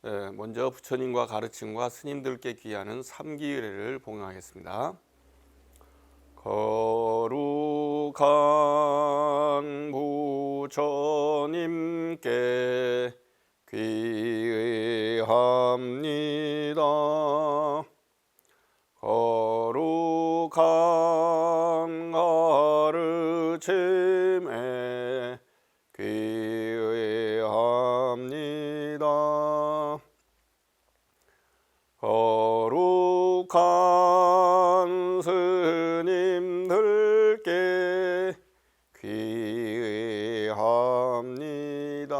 먼저 부처님과 가르침과 스님들께 귀하는 삼기의례를 봉양하겠습니다. 거룩한 부처님께 귀의합니다. 거룩한 가르침에 귀의합니다. 거룩한 스님들께 귀의합니다.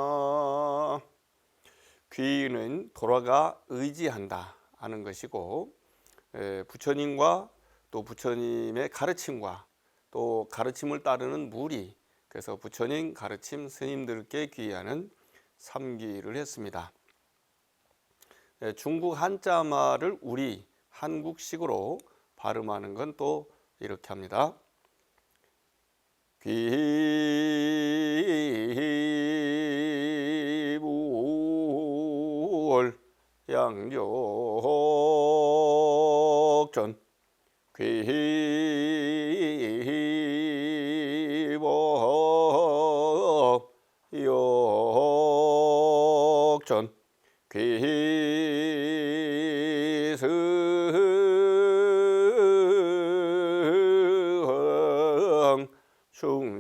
귀의는 돌아가 의지한다 하는 것이고, 부처님과 또 부처님의 가르침과 또 가르침을 따르는 무리, 그래서 부처님 가르침 스님들께 귀의하는 삼기를 했습니다. 중국 한자말을 우리 한국식으로 발음하는 건 또 이렇게 합니다. 귀불 양족전 귀법 역전 귀승 충중존.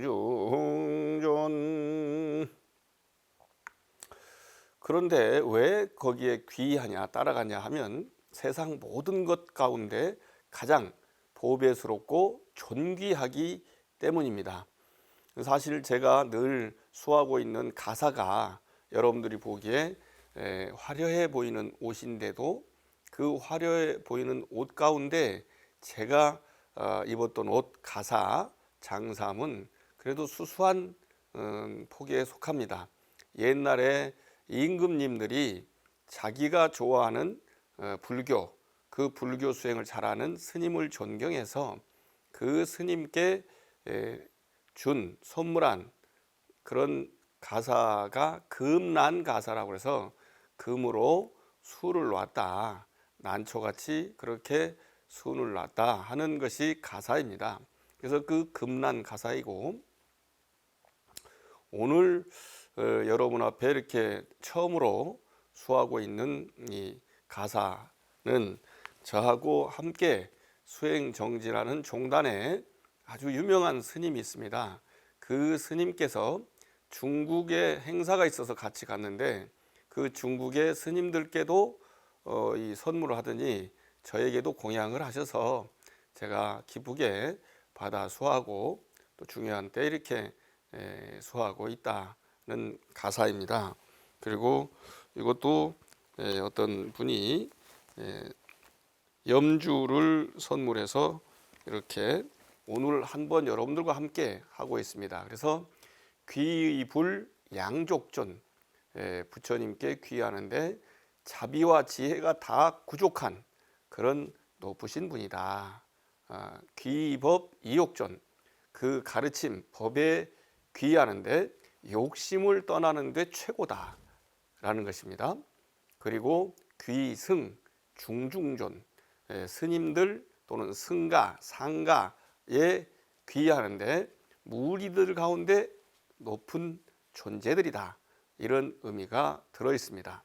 그런데 왜 거기에 귀하냐 따라가냐 하면 세상 모든 것 가운데 가장 보배스럽고 존귀하기 때문입니다. 사실 제가 늘 수하고 있는 가사가 여러분들이 보기에 화려해 보이는 옷인데도 그 화려해 보이는 옷 가운데 제가 입었던 옷 가사 장삼은 그래도 수수한 폭에 속합니다. 옛날에 임금님들이 자기가 좋아하는 불교, 그 불교 수행을 잘하는 스님을 존경해서 그 스님께 준 선물한 그런 가사가 금난 가사라고 해서 금으로 수를 놨다, 난초같이 그렇게 수를 놨다 하는 것이 가사입니다. 그래서 그 금난 가사이고, 오늘 여러분 앞에 이렇게 처음으로 수하고 있는 이 가사는 저하고 함께 수행정지라는 종단에 아주 유명한 스님이 있습니다. 그 스님께서 중국에 행사가 있어서 같이 갔는데 그 중국의 스님들께도 이 선물을 하더니 저에게도 공양을 하셔서 제가 기쁘게 받아 수하고 또 중요한 때 이렇게 수하고 있다는 가사입니다. 그리고 이것도 어떤 분이 염주를 선물해서 이렇게 오늘 한번 여러분들과 함께 하고 있습니다. 그래서 귀불 양족존, 부처님께 귀하는데 자비와 지혜가 다 부족한 그런 높으신 분이다. 귀법 이욕존, 그 가르침 법에 귀하는데 욕심을 떠나는데 최고다 라는 것입니다. 그리고 귀승 중중존, 스님들 또는 승가 상가에 귀하는데 무리들 가운데 높은 존재들이다, 이런 의미가 들어 있습니다.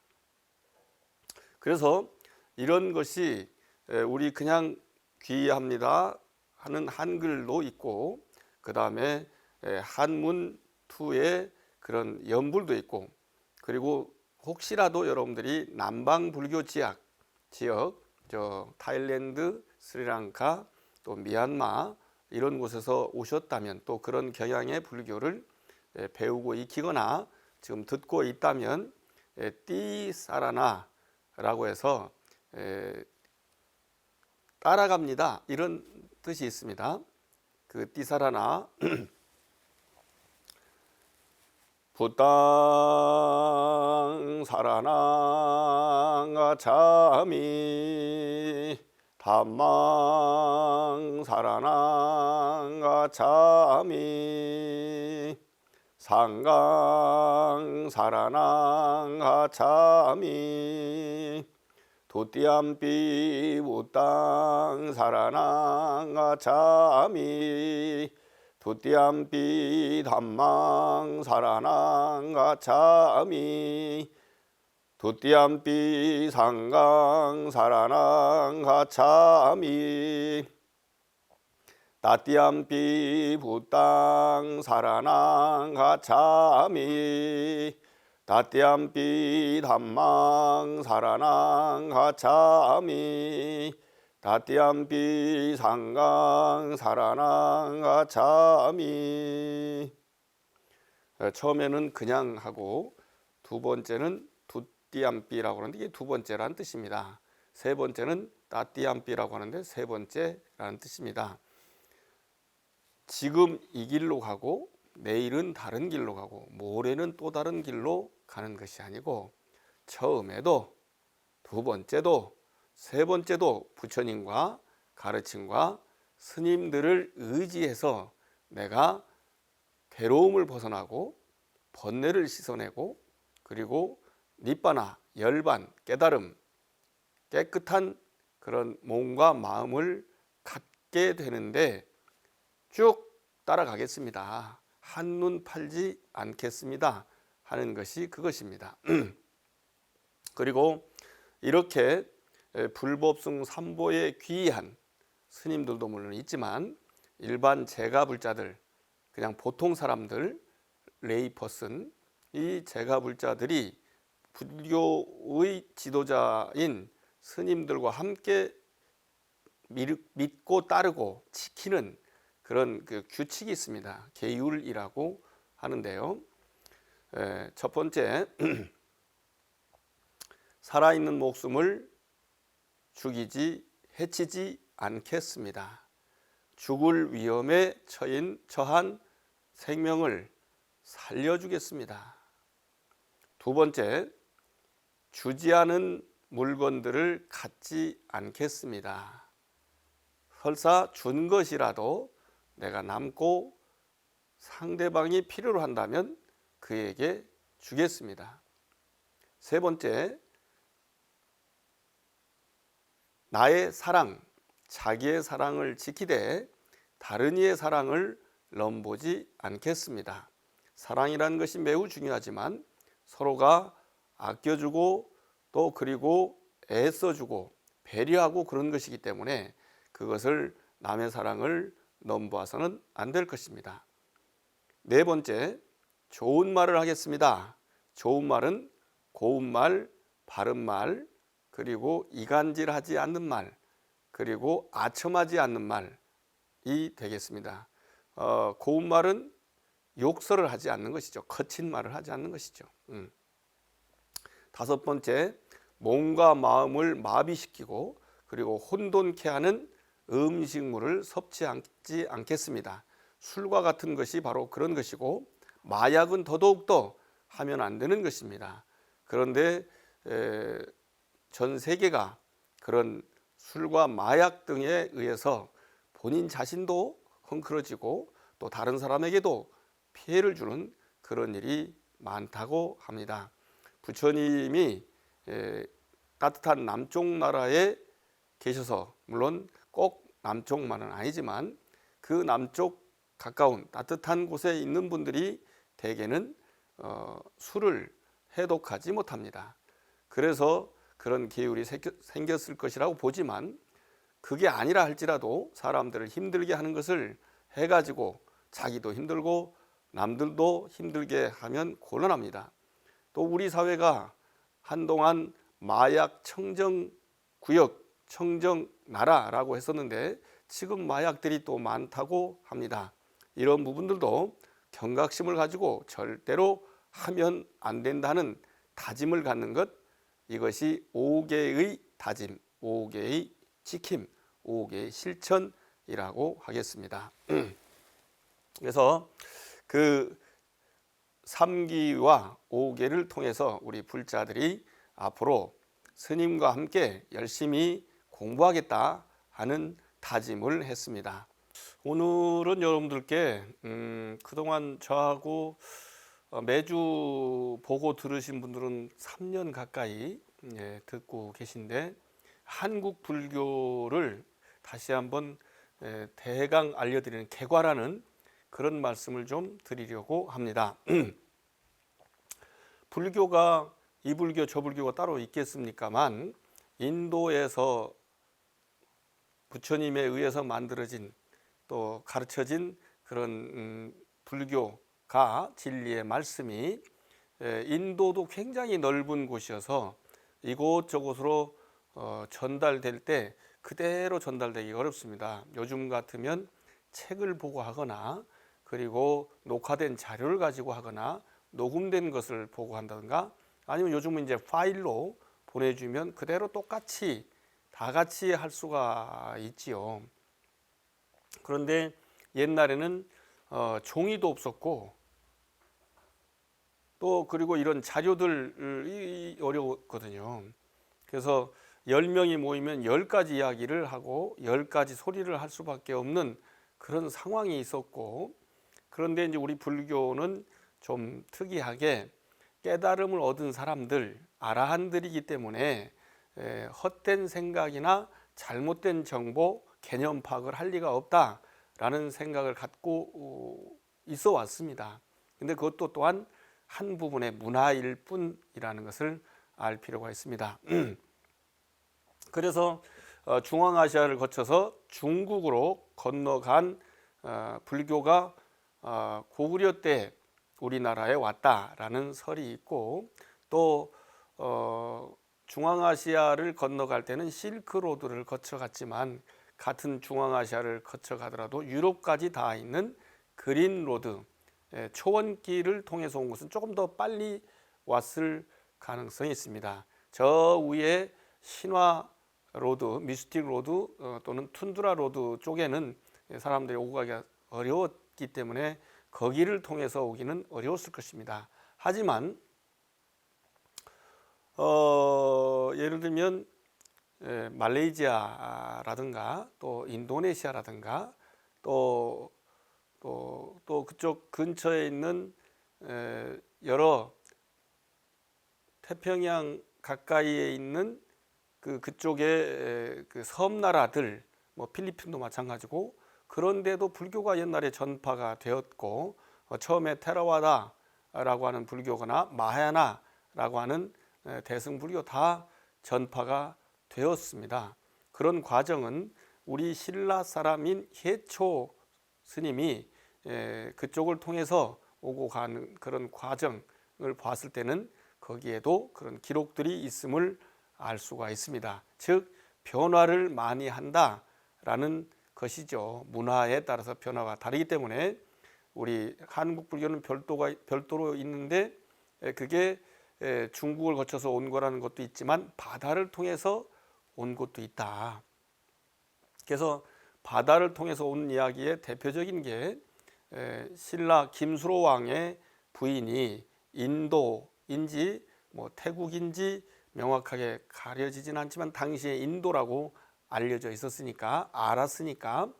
그래서 이런 것이 우리 그냥 귀합니다 하는 한글도 있고, 그 다음에 한문투의 그런 연불도 있고, 그리고 혹시라도 여러분들이 남방 불교 지역, 타일랜드, 스리랑카, 또 미얀마 이런 곳에서 오셨다면, 또 그런 경향의 불교를 배우고 익히거나 지금 듣고 있다면 띠사라나라고 해서 따라갑니다 이런 뜻이 있습니다. 그 띠사라나 부땅 사라나가 자미 담망 사라나가 자미 상강 사라낭 하차미 도띠암비 무땅 사라낭 하차미 도띠암비 담망 사라낭 하차미 도띠암비 상강 사라낭 하차미 따띠암비 부땅 사라낭 하차미 따띠암비 담망 사라낭 하차미 따띠암비 상강 사라낭 하차미. 처음에는 그냥 하고 두 번째는 두띠암비라고 하는데 이게 두 번째라는 뜻입니다. 세 번째는 따띠암비라고 하는데 세 번째라는 뜻입니다. 지금 이 길로 가고 내일은 다른 길로 가고 모레는 또 다른 길로 가는 것이 아니고 처음에도 두 번째도 세 번째도 부처님과 가르침과 스님들을 의지해서 내가 괴로움을 벗어나고 번뇌를 씻어내고 그리고 니바나 열반 깨달음 깨끗한 그런 몸과 마음을 갖게 되는데 쭉 따라가겠습니다. 한눈 팔지 않겠습니다. 하는 것이 그것입니다. 그리고 이렇게 불법승 삼보에 귀한 스님들도 물론 있지만 일반 제가불자들 그냥 보통 사람들 레이퍼슨 이 제가불자들이 불교의 지도자인 스님들과 함께 믿고 따르고 지키는 그런 그 규칙이 있습니다. 계율이라고 하는데요. 첫 번째, 살아있는 목숨을 죽이지 해치지 않겠습니다. 죽을 위험에 처한 생명을 살려주겠습니다. 두 번째, 주지 않은 물건들을 갖지 않겠습니다. 설사 준 것이라도 내가 남고 상대방이 필요로 한다면 그에게 주겠습니다. 세 번째, 나의 사랑, 자기의 사랑을 지키되 다른 이의 사랑을 넘보지 않겠습니다. 사랑이라는 것이 매우 중요하지만 서로가 아껴주고 또 그리고 애써주고 배려하고 그런 것이기 때문에 그것을 남의 사랑을 넘보아서는 안 될 것입니다. 네 번째, 좋은 말을 하겠습니다. 좋은 말은 고운 말, 바른 말, 그리고 이간질하지 않는 말, 그리고 아첨하지 않는 말이 되겠습니다. 고운 말은 욕설을 하지 않는 것이죠. 거친 말을 하지 않는 것이죠. 다섯 번째, 몸과 마음을 마비시키고 그리고 혼돈케 하는 음식물을 섭취하지 않겠습니다. 술과 같은 것이 바로 그런 것이고 마약은 더더욱더 하면 안 되는 것입니다. 그런데 전 세계가 그런 술과 마약 등에 의해서 본인 자신도 헝클어지고 또 다른 사람에게도 피해를 주는 그런 일이 많다고 합니다. 부처님이 따뜻한 남쪽 나라에 계셔서 물론 꼭 남쪽만은 아니지만 그 남쪽 가까운 따뜻한 곳에 있는 분들이 대개는 술을 해독하지 못합니다. 그래서 그런 계율이 생겼을 것이라고 보지만 그게 아니라 할지라도 사람들을 힘들게 하는 것을 해가지고 자기도 힘들고 남들도 힘들게 하면 곤란합니다. 또 우리 사회가 한동안 마약 청정 구역, 청정 나라라고 했었는데 지금 마약들이 또 많다고 합니다. 이런 부분들도 경각심을 가지고 절대로 하면 안 된다는 다짐을 갖는 것, 이것이 5개의 다짐, 5개의 지킴, 5개의 실천이라고 하겠습니다. 그래서 그 3기와 5개를 통해서 우리 불자들이 앞으로 스님과 함께 열심히 공부하겠다 하는 다짐을 했습니다. 오늘은 여러분들께 그동안 저하고 매주 보고 들으신 분들은 3년 가까이 듣고 계신데, 한국 불교를 다시 한번 대강 알려드리는 개괄하는 그런 말씀을 좀 드리려고 합니다. 불교가 이 불교 저 불교가 따로 있겠습니까만, 인도에서 부처님에 의해서 만들어진 또 가르쳐진 그런 불교가 진리의 말씀이 인도도 굉장히 넓은 곳이어서 이곳저곳으로 전달될 때 그대로 전달되기 어렵습니다. 요즘 같으면 책을 보고 하거나, 그리고 녹화된 자료를 가지고 하거나, 녹음된 것을 보고 한다든가, 아니면 요즘은 이제 파일로 보내주면 그대로 똑같이 다 같이 할 수가 있지요. 그런데 옛날에는 종이도 없었고, 또 그리고 이런 자료들이 어려웠거든요. 그래서 10명이 모이면 10가지 이야기를 하고 10가지 소리를 할 수밖에 없는 그런 상황이 있었고, 그런데 이제 우리 불교는 좀 특이하게 깨달음을 얻은 사람들, 아라한들이기 때문에 헛된 생각이나 잘못된 정보, 개념 파악을 할 리가 없다라는 생각을 갖고 있어 왔습니다. 근데 그것도 또한 한 부분의 문화일 뿐이라는 것을 알 필요가 있습니다. 그래서 중앙아시아를 거쳐서 중국으로 건너간 불교가 고구려 때 우리나라에 왔다라는 설이 있고, 또 중앙아시아를 건너갈 때는 실크로드를 거쳐갔지만, 같은 중앙아시아를 거쳐가더라도 유럽까지 닿아 있는 그린로드, 초원길을 통해서 온 것은 조금 더 빨리 왔을 가능성이 있습니다. 저 위에 신화 로드, 미스틱 로드 또는 툰드라 로드 쪽에는 사람들이 오고 가기가 어려웠기 때문에 거기를 통해서 오기는 어려웠을 것입니다. 하지만 예를 들면 말레이시아라든가 또 인도네시아라든가 또 그쪽 근처에 있는 여러 태평양 가까이에 있는 그쪽의 그 섬나라들, 뭐 필리핀도 마찬가지고, 그런데도 불교가 옛날에 전파가 되었고, 처음에 테라와다라고 하는 불교거나 마하야나라고 하는 대승불교 다 전파가 되었습니다. 그런 과정은 우리 신라 사람인 해초 스님이 그쪽을 통해서 오고 가는 그런 과정을 봤을 때는 거기에도 그런 기록들이 있음을 알 수가 있습니다. 즉 변화를 많이 한다라는 것이죠. 문화에 따라서 변화가 다르기 때문에 우리 한국 불교는 별도로 있는데, 그게 중국을 거쳐서 온 거라는 것도 있지만 바다를 통해서 온 것도 있다. 그래서 바다를 통해서 온 이야기의 대표적인 게 신라 김수로 왕의 부인이 인도인지 뭐 태국인지 명확하게 가려지진 않지만 당시에 인도라고 알려져 있었으니까, 알았으니까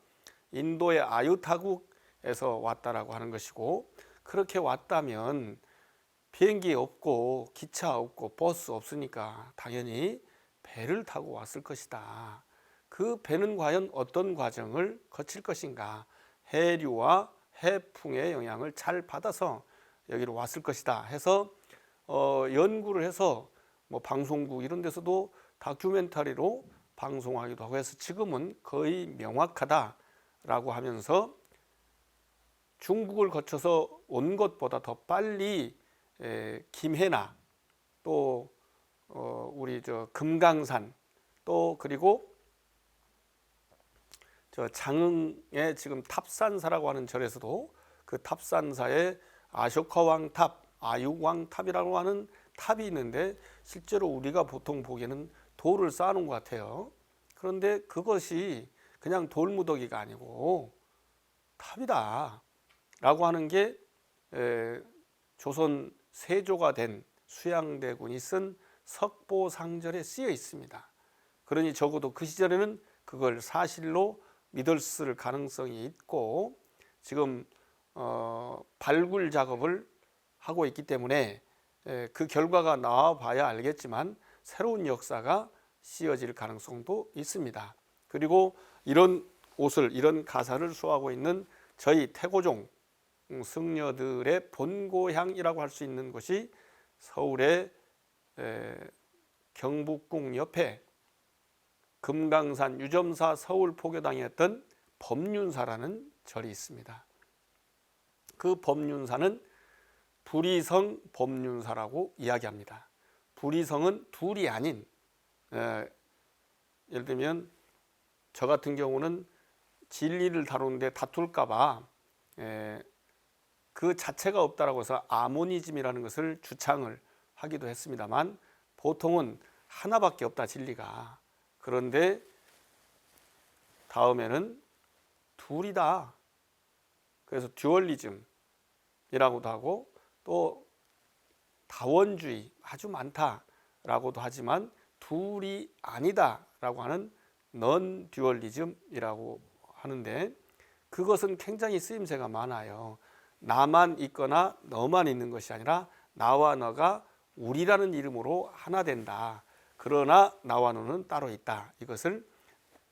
인도의 아유타국에서 왔다라고 하는 것이고, 그렇게 왔다면 비행기 없고 기차 없고 버스 없으니까 당연히 배를 타고 왔을 것이다. 그 배는 과연 어떤 과정을 거칠 것인가, 해류와 해풍의 영향을 잘 받아서 여기로 왔을 것이다 해서 연구를 해서 뭐 방송국 이런 데서도 다큐멘터리로 방송하기도 하고 해서 지금은 거의 명확하다라고 하면서 중국을 거쳐서 온 것보다 더 빨리 김해나 또 우리 저 금강산 또 그리고 저 장흥의 지금 탑산사라고 하는 절에서도 그 탑산사에 아쇼카왕탑, 아육왕탑이라고 하는 탑이 있는데, 실제로 우리가 보통 보기에는 돌을 쌓아놓은 것 같아요. 그런데 그것이 그냥 돌무더기가 아니고 탑이다 라고 하는 게 조선 세조가 된 수양대군이 쓴 석보상절에 쓰여 있습니다. 그러니 적어도 그 시절에는 그걸 사실로 믿었을 가능성이 있고, 지금 발굴 작업을 하고 있기 때문에 그 결과가 나와 봐야 알겠지만 새로운 역사가 씌어질 가능성도 있습니다. 그리고 이런 옷을, 이런 가사를 수호하고 있는 저희 태고종 승려들의 본고향이라고 할 수 있는 곳이 서울의 경복궁 옆에 금강산 유점사 서울포교당이었던 법륜사라는 절이 있습니다. 그 법륜사는 불이성 법륜사라고 이야기합니다. 불이성은 둘이 아닌, 예를 들면 저 같은 경우는 진리를 다루는데 다툴까봐 그 자체가 없다라고 해서 아모니즘이라는 것을 주창을 하기도 했습니다만, 보통은 하나밖에 없다, 진리가. 그런데 다음에는 둘이다. 그래서 듀얼리즘이라고도 하고, 또 다원주의 아주 많다라고도 하지만 둘이 아니다라고 하는 넌 듀얼리즘이라고 하는데, 그것은 굉장히 쓰임새가 많아요. 나만 있거나 너만 있는 것이 아니라 나와 너가 우리라는 이름으로 하나 된다. 그러나 나와 너는 따로 있다. 이것을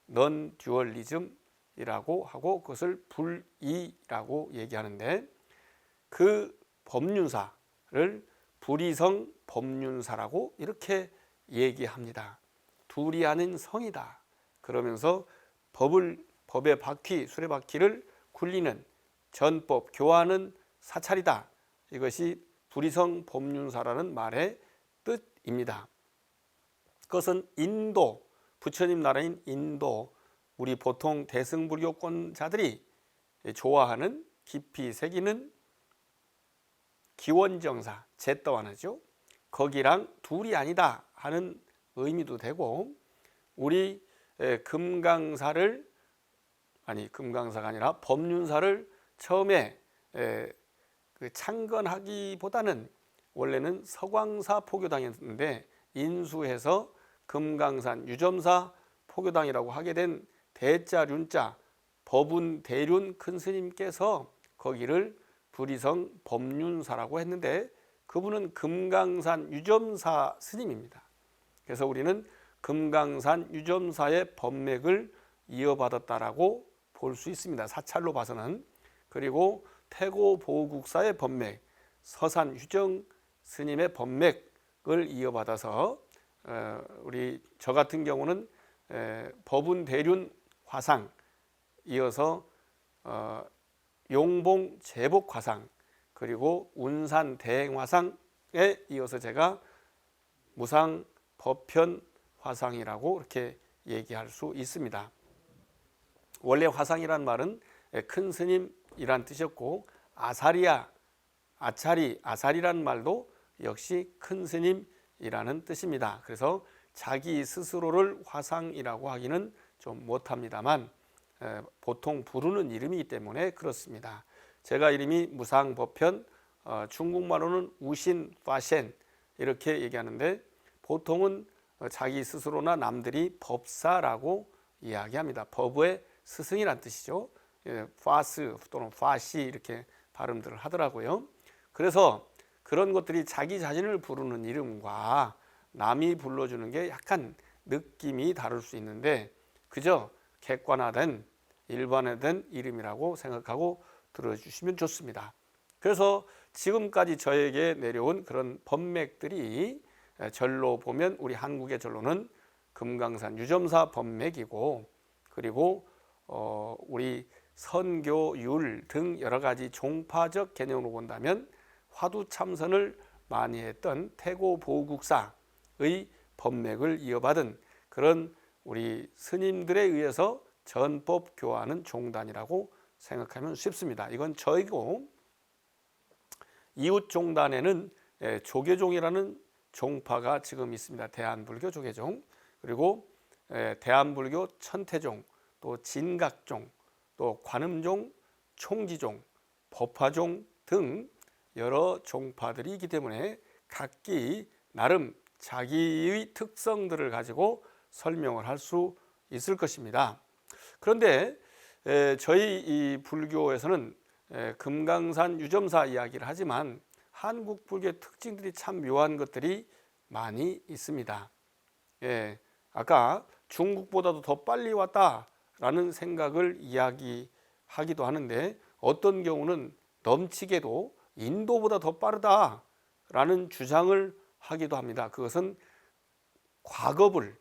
넌 듀얼리즘이라고 하고, 그것을 불이라고 얘기하는데, 그 법륜사를 불이성 법륜사라고 이렇게 얘기합니다. 둘이 아닌 성이다. 그러면서 법의 바퀴, 수레바퀴를 굴리는 전법, 교화하는 사찰이다. 이것이 불이성 법륜사라는 말의 뜻입니다. 그것은 인도, 부처님 나라인 인도, 우리 보통 대승불교권자들이 좋아하는, 깊이 새기는 기원정사, 제떠환하죠. 거기랑 둘이 아니다 하는 의미도 되고, 우리 금강사가 아니라 법륜사를 처음에 창건하기보다는 원래는 서광사 포교당이었는데 인수해서 금강산 유점사 포교당이라고 하게 된 대자 륜자 법운 대륜 큰 스님께서 거기를 불이성 법륜사라고 했는데, 그분은 금강산 유점사 스님입니다. 그래서 우리는 금강산 유점사의 법맥을 이어받았다라고 볼 수 있습니다. 사찰로 봐서는. 그리고 태고 보국사의 법맥, 서산 휴정 스님의 법맥을 이어받아서 우리 저 같은 경우는 법운 대륜 화상, 이어서 용봉 제복 화상, 그리고 운산 대행 화상에 이어서 제가 무상 법편 화상이라고 이렇게 얘기할 수 있습니다. 원래 화상이란 말은 큰 스님이란 뜻이었고, 아사리란 말도 역시 큰 스님이라는 뜻입니다. 그래서 자기 스스로를 화상이라고 하기는 좀 못합니다만 보통 부르는 이름이기 때문에 그렇습니다. 제가 이름이 무상법편, 중국말로는 우신 파셴 이렇게 얘기하는데, 보통은 자기 스스로나 남들이 법사라고 이야기합니다. 법의 스승이란 뜻이죠. 파스 또는 파시 이렇게 발음들을 하더라고요. 그래서 그런 것들이 자기 자신을 부르는 이름과 남이 불러주는 게 약간 느낌이 다를 수 있는데, 그저 객관화된 일반화된 이름이라고 생각하고 들어주시면 좋습니다. 그래서 지금까지 저에게 내려온 그런 법맥들이, 절로 보면 우리 한국의 절로는 금강산 유점사 법맥이고, 그리고 우리 선교율 등 여러 가지 종파적 개념으로 본다면 화두참선을 많이 했던 태고 보국사의 법맥을 이어받은 그런 우리 스님들에 의해서 전법 교화하는 종단이라고 생각하면 쉽습니다. 이건 저이고, 이웃 종단에는 조계종이라는 종파가 지금 있습니다. 대한불교 조계종, 그리고 대한불교 천태종, 또 진각종, 또 관음종, 총지종, 법화종 등 여러 종파들이 있기 때문에 각기 나름 자기의 특성들을 가지고 설명을 할 수 있을 것입니다. 그런데 저희 이 불교에서는 금강산 유점사 이야기를 하지만 한국 불교의 특징들이 참 묘한 것들이 많이 있습니다. 예, 아까 중국보다도 더 빨리 왔다라는 생각을 이야기하기도 하는데, 어떤 경우는 넘치게도 인도보다 더 빠르다라는 주장을 하기도 합니다. 그것은 과거불,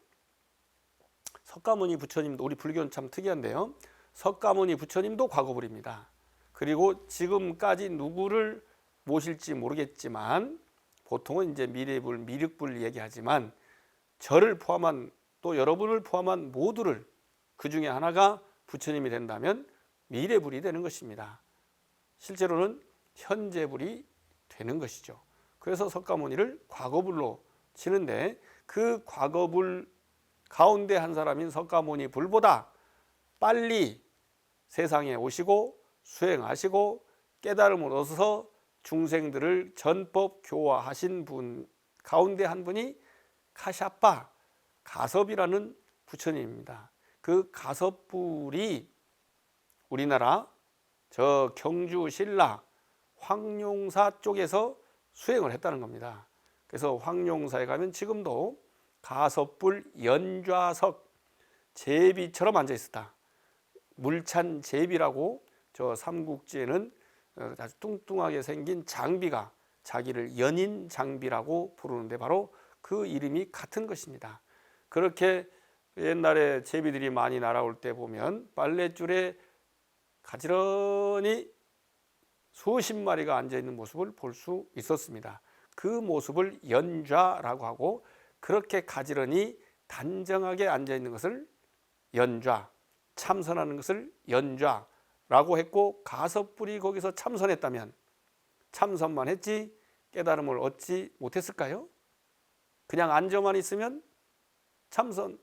석가모니 부처님도, 우리 불교는 참 특이한데요, 석가모니 부처님도 과거불입니다. 그리고 지금까지 누구를 모실지 모르겠지만 보통은 이제 미래불, 미륵불 얘기하지만, 저를 포함한, 또 여러분을 포함한 모두를 그 중에 하나가 부처님이 된다면 미래불이 되는 것입니다. 실제로는 현재불이 되는 것이죠. 그래서 석가모니를 과거불로 치는데, 그 과거불 가운데 한 사람인 석가모니 불보다 빨리 세상에 오시고 수행하시고 깨달음을 얻어서 중생들을 전법 교화하신 분 가운데 한 분이 카샤파, 가섭이라는 부처님입니다. 그 가섭불이 우리나라 저 경주 신라 황룡사 쪽에서 수행을 했다는 겁니다. 그래서 황룡사에 가면 지금도 가섭불 연좌석 제비처럼 앉아 있었다. 물찬 제비라고 저 삼국지에는 아주 뚱뚱하게 생긴 장비가 자기를 연인 장비라고 부르는데, 바로 그 이름이 같은 것입니다. 그렇게 옛날에 제비들이 많이 날아올 때 보면 빨랫줄에 가지런히 수십 마리가 앉아 있는 모습을 볼 수 있었습니다. 그 모습을 연좌라고 하고, 그렇게 가지런히 단정하게 앉아 있는 것을 연좌, 참선하는 것을 연좌라고 했고, 가섭불이 거기서 참선했다면 참선만 했지 깨달음을 얻지 못했을까요? 그냥 앉아만 있으면, 참선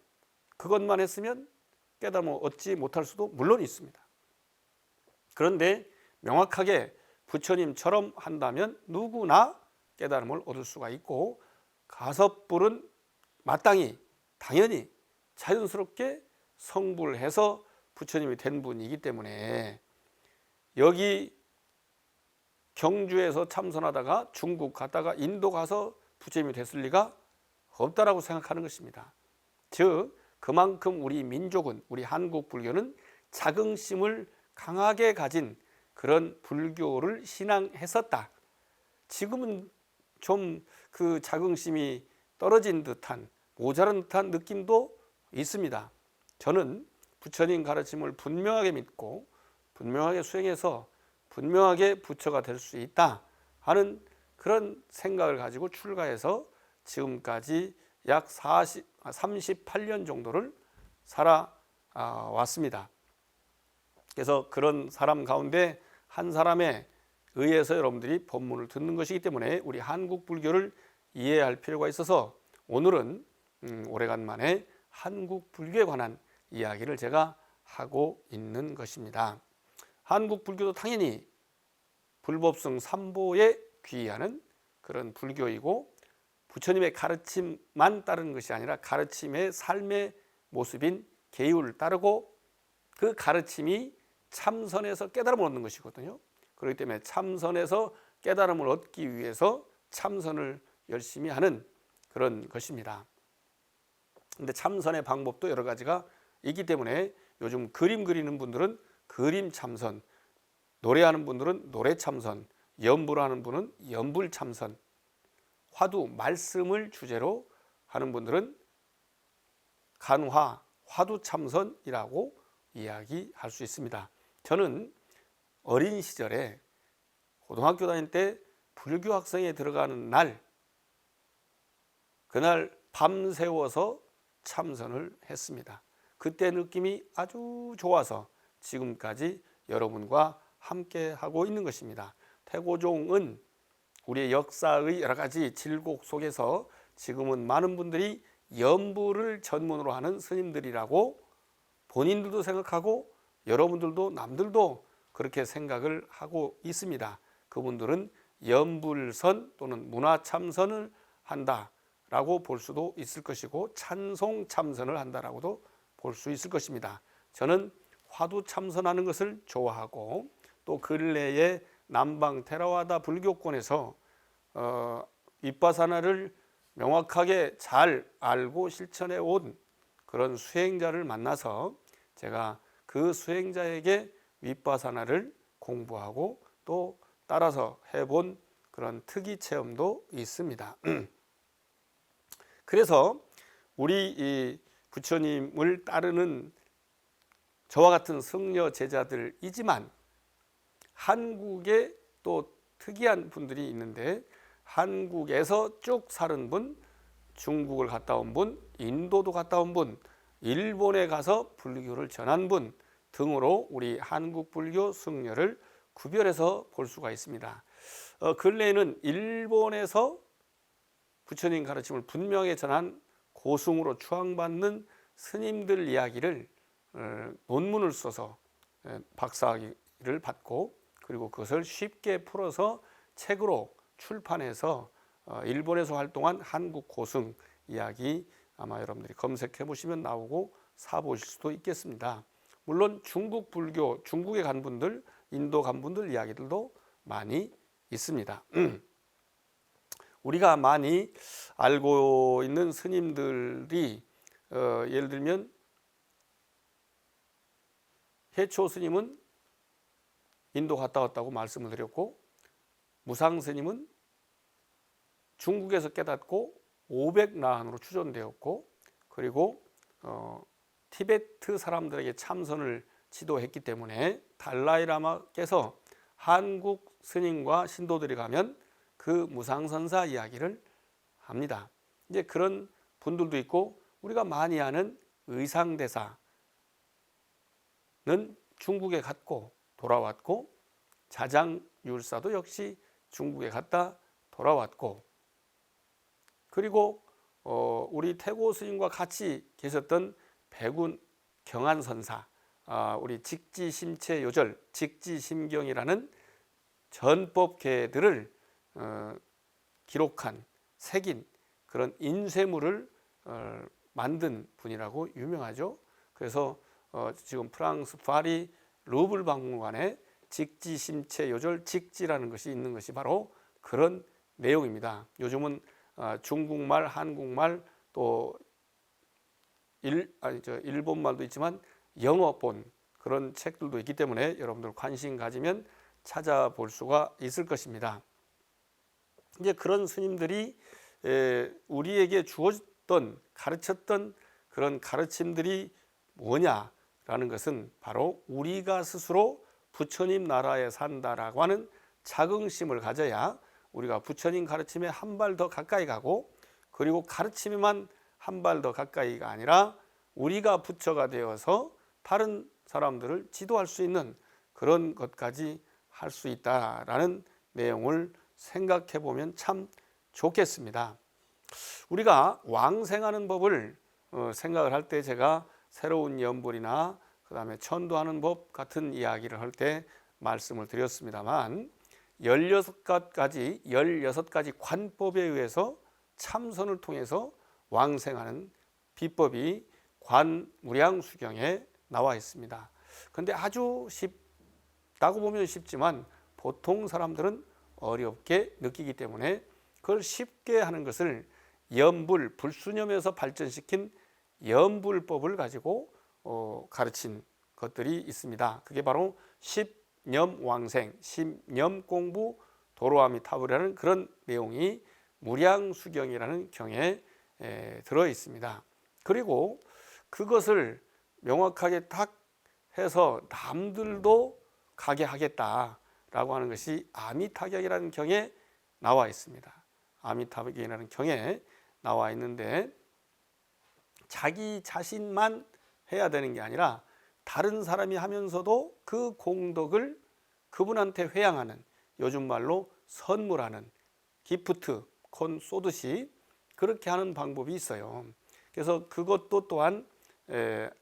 그것만 했으면 깨달음을 얻지 못할 수도 물론 있습니다. 그런데 명확하게 부처님처럼 한다면 누구나 깨달음을 얻을 수가 있고, 가섭불은 마땅히 당연히 자연스럽게 성불해서 부처님이 된 분이기 때문에, 여기 경주에서 참선하다가 중국 갔다가 인도 가서 부처님이 됐을 리가 없다라고 생각하는 것입니다. 즉 그만큼 우리 민족은, 우리 한국 불교는 자긍심을 강하게 가진 그런 불교를 신앙했었다. 지금은 좀 그 자긍심이 떨어진 듯한, 모자란 듯한 느낌도 있습니다. 저는 부처님 가르침을 분명하게 믿고 분명하게 수행해서 분명하게 부처가 될 수 있다 하는 그런 생각을 가지고 출가해서 지금까지 약 38년 정도를 살아왔습니다. 그래서 그런 사람 가운데 한 사람에 의해서 여러분들이 법문을 듣는 것이기 때문에 우리 한국 불교를 이해할 필요가 있어서, 오늘은 오래간만에 한국 불교에 관한 이야기를 제가 하고 있는 것입니다. 한국 불교도 당연히 불법성 삼보에 귀의하는 그런 불교이고, 부처님의 가르침만 따르는 것이 아니라 가르침의 삶의 모습인 계율을 따르고, 그 가르침이 참선에서 깨달음을 얻는 것이거든요. 그렇기 때문에 참선에서 깨달음을 얻기 위해서 참선을 열심히 하는 그런 것입니다. 근데 참선의 방법도 여러 가지가 있기 때문에 요즘 그림 그리는 분들은 그림 참선, 노래하는 분들은 노래 참선, 연불 하는 분은 연불 참선, 화두, 말씀을 주제로 하는 분들은 간화, 화두 참선이라고 이야기할 수 있습니다. 저는 어린 시절에 고등학교 다닐 때 불교 학생에 들어가는 날, 그날 밤새워서 참선을 했습니다. 그때 느낌이 아주 좋아서 지금까지 여러분과 함께 하고 있는 것입니다. 태고종은 우리의 역사의 여러 가지 질곡 속에서 지금은 많은 분들이 연불을 전문으로 하는 스님들이라고 본인들도 생각하고 여러분들도 남들도 그렇게 생각을 하고 있습니다. 그분들은 연불선 또는 문화참선을 한다라고 볼 수도 있을 것이고, 찬송참선을 한다라고도 볼 수 있을 것입니다. 저는 화두 참선하는 것을 좋아하고, 또 근래에 남방 테라와다 불교권에서 윗바사나를 명확하게 잘 알고 실천해 온 그런 수행자를 만나서 제가 그 수행자에게 윗바사나를 공부하고 또 따라서 해본 그런 특이 체험도 있습니다. 그래서 우리 이 부처님을 따르는 저와 같은 승려 제자들이지만 한국에 또 특이한 분들이 있는데 한국에서 쭉 사는 분, 중국을 갔다 온 분, 인도도 갔다 온 분, 일본에 가서 불교를 전한 분 등으로 우리 한국 불교 승려를 구별해서 볼 수가 있습니다. 근래에는 일본에서 부처님 가르침을 분명히 전한 고승으로 추앙받는 스님들 이야기를 논문을 써서 박사학위를 받고 그리고 그것을 쉽게 풀어서 책으로 출판해서 일본에서 활동한 한국 고승 이야기 아마 여러분들이 검색해 보시면 나오고 사보실 수도 있겠습니다. 물론 중국 불교, 중국에 간 분들, 인도 간 분들 이야기들도 많이 있습니다. 우리가 많이 알고 있는 스님들이 예를 들면 해초 스님은 인도 갔다 왔다고 말씀을 드렸고 무상 스님은 중국에서 깨닫고 500나한으로 추존되었고 그리고 티베트 사람들에게 참선을 지도했기 때문에 달라이라마께서 한국 스님과 신도들이 가면 그 무상선사 이야기를 합니다. 이제 그런 분들도 있고 우리가 많이 아는 의상대사는 중국에 갔고 돌아왔고 자장율사도 역시 중국에 갔다 돌아왔고 그리고 우리 태고 스님과 같이 계셨던 백운 경안선사 우리 직지심체요절 직지심경이라는 전법계들을 기록한 새긴 그런 인쇄물을 만든 분이라고 유명하죠. 그래서 지금 프랑스 파리 루블 박물관에 직지심체요절 직지라는 것이 있는 것이 바로 그런 내용입니다. 요즘은 중국말, 한국말 또 일본말도 있지만 영어본 그런 책들도 있기 때문에 여러분들 관심 가지면 찾아볼 수가 있을 것입니다. 이제 그런 스님들이 우리에게 주었던 가르쳤던 그런 가르침들이 뭐냐라는 것은 바로 우리가 스스로 부처님 나라에 산다라고 하는 자긍심을 가져야 우리가 부처님 가르침에 한 발 더 가까이 가고 그리고 가르침에만 한 발 더 가까이가 아니라 우리가 부처가 되어서 다른 사람들을 지도할 수 있는 그런 것까지 할 수 있다라는 내용을 생각해 보면 참 좋겠습니다. 우리가 왕생하는 법을 생각을 할 때 제가 새로운 연불이나 그 다음에 천도하는 법 같은 이야기를 할 때 말씀을 드렸습니다만 16가지 관법에 의해서 참선을 통해서 왕생하는 비법이 관무량수경에 나와 있습니다. 그런데 아주 쉽다고 보면 쉽지만 보통 사람들은 어렵게 느끼기 때문에 그걸 쉽게 하는 것을 연불, 불수념에서 발전시킨 연불법을 가지고 가르친 것들이 있습니다. 그게 바로 십념왕생, 십념공부 도로아미타불이라는 그런 내용이 무량수경이라는 경에 들어 있습니다. 그리고 그것을 명확하게 딱 해서 남들도 가게 하겠다라고 하는 것이 아미타격이라는 경에 나와 있습니다. 아미타격이라는 경에 나와 있는데 자기 자신만 해야 되는 게 아니라 다른 사람이 하면서도 그 공덕을 그분한테 회양하는 요즘 말로 선물하는 기프트, 콘 쏘듯이 그렇게 하는 방법이 있어요. 그래서 그것도 또한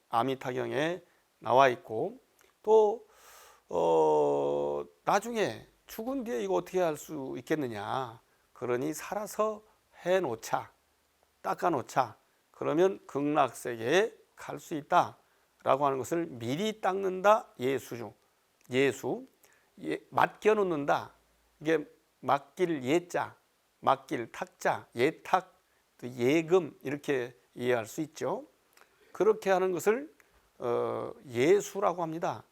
아미타경에 나와 있고 또 나중에 죽은 뒤에 이거 어떻게 할 수 있겠느냐. 그러니 살아서 해놓자, 닦아놓자. 그러면 극락세계에 갈 수 있다라고 하는 것을 미리 닦는다 예수, 맡겨놓는다. 이게 맡길 예자, 맡길 탁자, 예탁, 또 예금 이렇게 이해할 수 있죠. 그렇게 하는 것을 예수라고 합니다.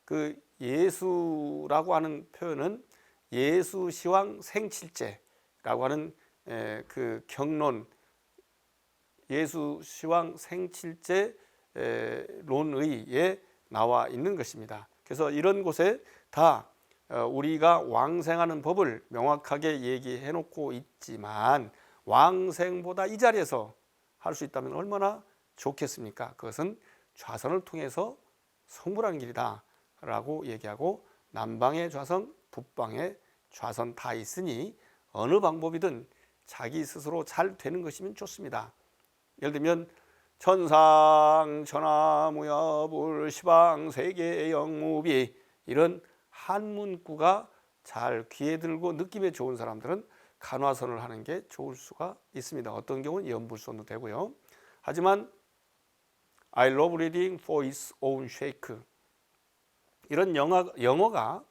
그 예수라고 하는 표현은 예수 시황 생칠제라고 하는 그 경론, 예수 시황 생칠제 론의에 나와 있는 것입니다. 그래서 이런 곳에 다 우리가 왕생하는 법을 명확하게 얘기해 놓고 있지만 왕생보다 이 자리에서 할 수 있다면 얼마나 좋겠습니까? 그것은 좌선을 통해서 성불하는 길이다 라고 얘기하고, 남방의 좌선, 북방의 좌선 다 있으니 어느 방법이든 자기 스스로 잘 되는 것이면 좋습니다. 예를 들면 천상 천하무여불 시방 세계 영무비, 이런 한문구가 잘 귀에 들고 느낌에 좋은 사람들은 간화선을 하는 게 좋을 수가 있습니다. 어떤 경우는 연불선도 되고요. 하지만 I love reading for its own sake, 이런 영어가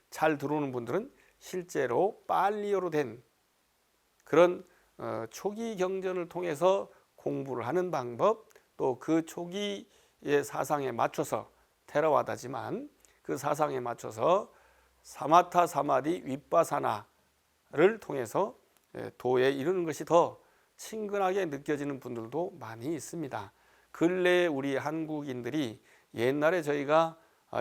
잘 들어오는 분들은 실제로 빨리어로 된 그런 초기 경전을 통해서 공부를 하는 방법, 또 그 초기의 사상에 맞춰서 테라와다지만 그 사상에 맞춰서 사마타 사마디 윗바사나를 통해서 도에 이르는 것이 더 친근하게 느껴지는 분들도 많이 있습니다. 근래에 우리 한국인들이 옛날에 저희가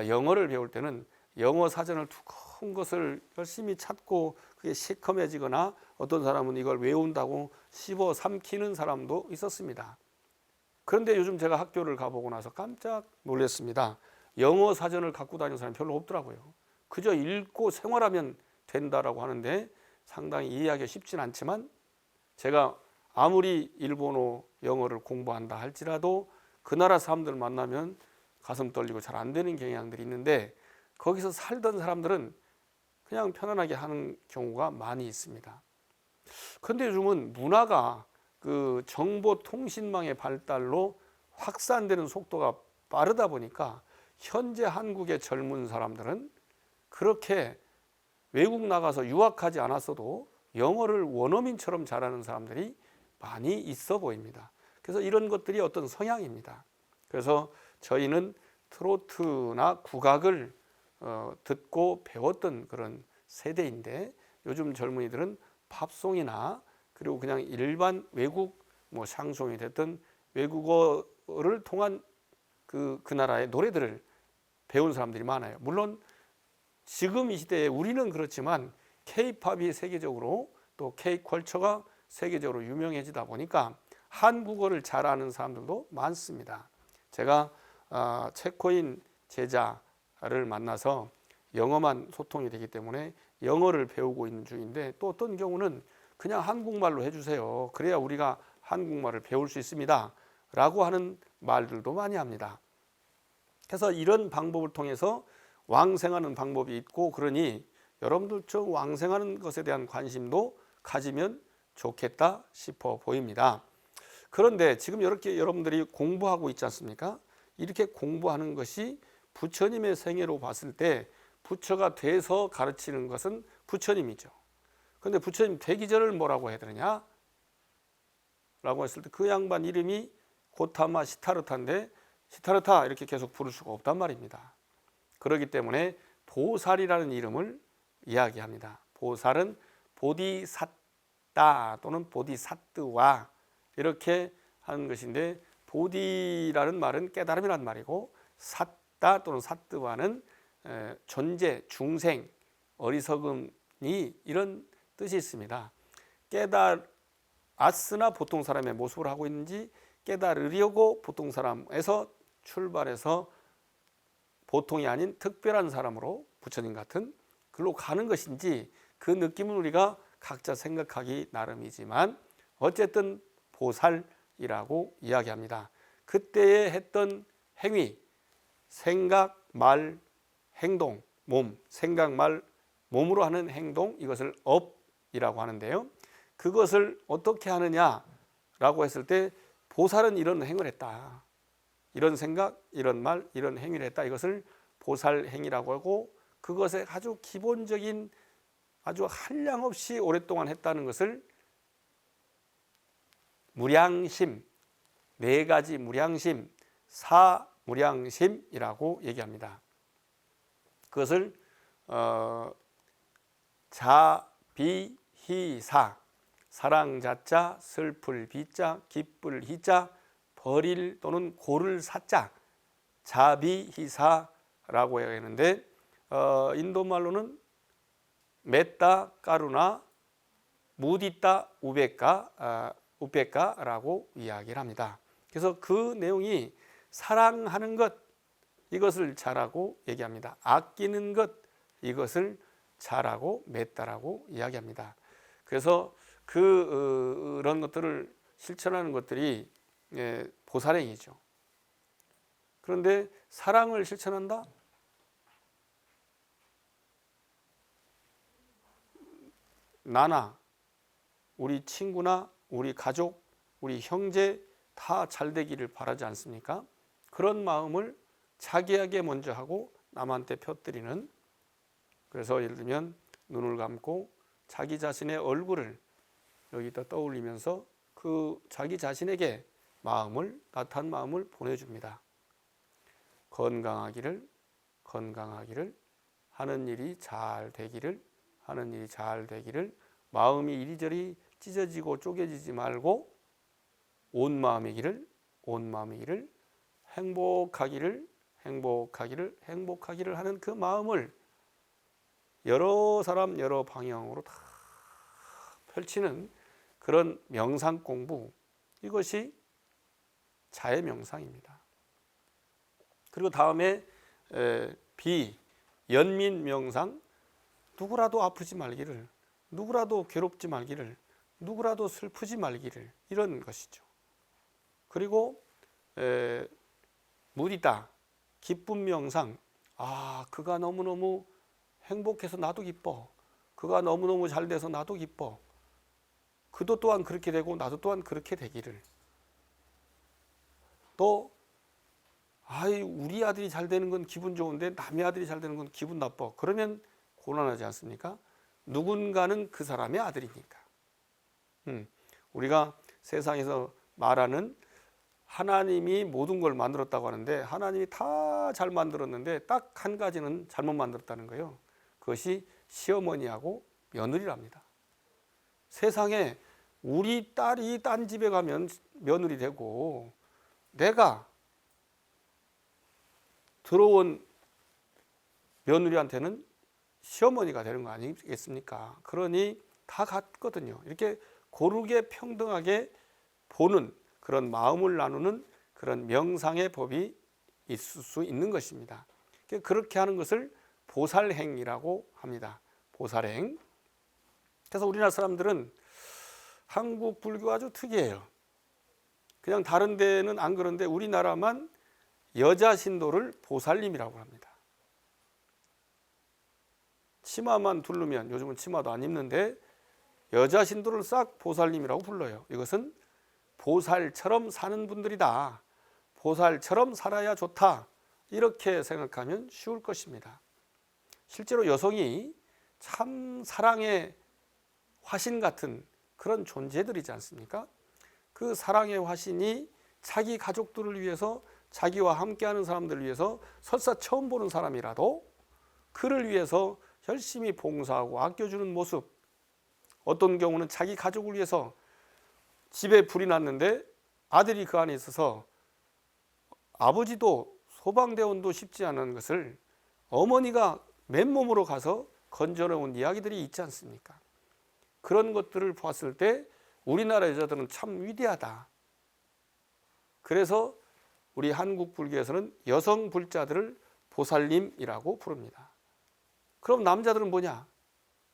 영어를 배울 때는 영어 사전을 두꺼운 것을 열심히 찾고 그게 시커매지거나 어떤 사람은 이걸 외운다고 씹어 삼키는 사람도 있었습니다. 그런데 요즘 제가 학교를 가보고 나서 깜짝 놀랐습니다. 영어 사전을 갖고 다니는 사람이 별로 없더라고요. 그저 읽고 생활하면 된다라고 하는데 상당히 이해하기 쉽진 않지만, 제가 아무리 일본어 영어를 공부한다 할지라도 그 나라 사람들 만나면 가슴 떨리고 잘 안 되는 경향들이 있는데, 거기서 살던 사람들은 그냥 편안하게 하는 경우가 많이 있습니다. 그런데 요즘은 문화가 그 정보통신망의 발달로 확산되는 속도가 빠르다 보니까 현재 한국의 젊은 사람들은 그렇게 외국 나가서 유학하지 않았어도 영어를 원어민처럼 잘하는 사람들이 많이 있어 보입니다. 그래서 이런 것들이 어떤 성향입니다. 그래서 저희는 트로트나 국악을 듣고 배웠던 그런 세대인데, 요즘 젊은이들은 팝송이나 그리고 그냥 일반 외국 샹송이 됐든 외국어를 통한 그 나라의 노래들을 배운 사람들이 많아요. 물론 지금 이 시대에 우리는 그렇지만 K-팝이 세계적으로, 또 K-컬처가 세계적으로 유명해지다 보니까 한국어를 잘 아는 사람들도 많습니다. 제가 체코인 제자를 만나서 영어만 소통이 되기 때문에 영어를 배우고 있는 중인데, 또 어떤 경우는 그냥 한국말로 해주세요, 그래야 우리가 한국말을 배울 수 있습니다 라고 하는 말들도 많이 합니다. 그래서 이런 방법을 통해서 왕생하는 방법이 있고, 그러니 여러분들 저 왕생하는 것에 대한 관심도 가지면 좋겠다 싶어 보입니다. 그런데 지금 이렇게 여러분들이 공부하고 있지 않습니까? 이렇게 공부하는 것이 부처님의 생애로 봤을 때 부처가 돼서 가르치는 것은 부처님이죠. 그런데 부처님 되기 전을 뭐라고 해야 되느냐? 라고 했을 때 그 양반 이름이 고타마 시타르타인데 시타르타 이렇게 계속 부를 수가 없단 말입니다. 그렇기 때문에 보살이라는 이름을 이야기합니다. 보살은 보디사따 또는 보디사뜨와 이렇게 하는 것인데, 보디라는 말은 깨달음이란 말이고, 사따 또는 사뜨와는 존재, 중생, 어리석음이 이런 뜻이 있습니다. 깨달았으나 보통 사람의 모습을 하고 있는지, 깨달으려고 보통 사람에서 출발해서 보통이 아닌 특별한 사람으로 부처님 같은 글로 가는 것인지, 그 느낌은 우리가 각자 생각하기 나름이지만 어쨌든 보살이라고 이야기합니다. 그때에 했던 행위, 생각, 말, 행동, 몸, 생각, 말, 몸으로 하는 행동, 이것을 업이라고 하는데요. 그것을 어떻게 하느냐라고 했을 때 보살은 이런 행을 했다, 이런 생각, 이런 말, 이런 행위를 했다, 이것을 보살행위라고 하고, 그것의 아주 기본적인 아주 한량없이 오랫동안 했다는 것을 무량심, 네 가지 무량심, 사무량심이라고 얘기합니다. 그것을 자비희사, 사랑 자자, 슬플 비자, 기쁠 희자, 버릴 또는 고를 사자, 자비희사라고 얘기하는데 인도 말로는 메따 까루나, 무디따 우베까라고 이야기를 합니다. 그래서 그 내용이 사랑하는 것, 이것을 자라고 얘기합니다. 아끼는 것, 이것을 자라고 메따라고 이야기합니다. 그래서 그런 것들을 실천하는 것들이 보살행이죠. 그런데 사랑을 실천한다? 나나 우리 친구나 우리 가족, 우리 형제 다 잘 되기를 바라지 않습니까? 그런 마음을 자기에게 먼저 하고 남한테 펴뜨리는, 그래서 예를 들면 눈을 감고 자기 자신의 얼굴을 여기다 떠올리면서 그 자기 자신에게 따뜻한 마음을 보내줍니다. 건강하기를 하는 일이 잘 되기를 마음이 이리저리 찢어지고 쪼개지지 말고 온 마음이기를 행복하기를 하는 그 마음을 여러 사람 여러 방향으로 다 펼치는 그런 명상 공부, 이것이 자의 명상입니다. 그리고 다음에 연민 명상, 누구라도 아프지 말기를, 누구라도 괴롭지 말기를, 누구라도 슬프지 말기를, 이런 것이죠. 그리고 무디다, 기쁨 명상, 그가 너무너무 행복해서 나도 기뻐, 그가 너무너무 잘 돼서 나도 기뻐, 그도 또한 그렇게 되고 나도 또한 그렇게 되기를. 또 우리 아들이 잘 되는 건 기분 좋은데 남의 아들이 잘 되는 건 기분 나빠. 그러면 곤란하지 않습니까? 누군가는 그 사람의 아들이니까. 우리가 세상에서 말하는 하나님이 모든 걸 만들었다고 하는데, 하나님이 다 잘 만들었는데 딱 한 가지는 잘못 만들었다는 거예요. 그것이 시어머니하고 며느리랍니다. 세상에 우리 딸이 딴 집에 가면 며느리 되고, 내가 들어온 며느리한테는 시어머니가 되는 거 아니겠습니까? 그러니 다 같거든요. 이렇게 고르게 평등하게 보는 그런 마음을 나누는 그런 명상의 법이 있을 수 있는 것입니다. 그렇게 하는 것을 보살행이라고 합니다. 보살행. 그래서 우리나라 사람들은 한국 불교가 아주 특이해요. 그냥 다른 데는 안 그런데 우리나라만 여자 신도를 보살님이라고 합니다. 치마만 두르면, 요즘은 치마도 안 입는데 여자 신도를 싹 보살님이라고 불러요. 이것은 보살처럼 사는 분들이다, 보살처럼 살아야 좋다, 이렇게 생각하면 쉬울 것입니다. 실제로 여성이 참 사랑의 화신 같은 그런 존재들이지 않습니까? 그 사랑의 화신이 자기 가족들을 위해서, 자기와 함께하는 사람들을 위해서, 설사 처음 보는 사람이라도 그를 위해서 열심히 봉사하고 아껴주는 모습, 어떤 경우는 자기 가족을 위해서 집에 불이 났는데 아들이 그 안에 있어서 아버지도 소방대원도 쉽지 않은 것을 어머니가 맨몸으로 가서 건져내온 이야기들이 있지 않습니까? 그런 것들을 봤을 때 우리나라 여자들은 참 위대하다. 그래서 우리 한국 불교에서는 여성 불자들을 보살님이라고 부릅니다. 그럼 남자들은 뭐냐?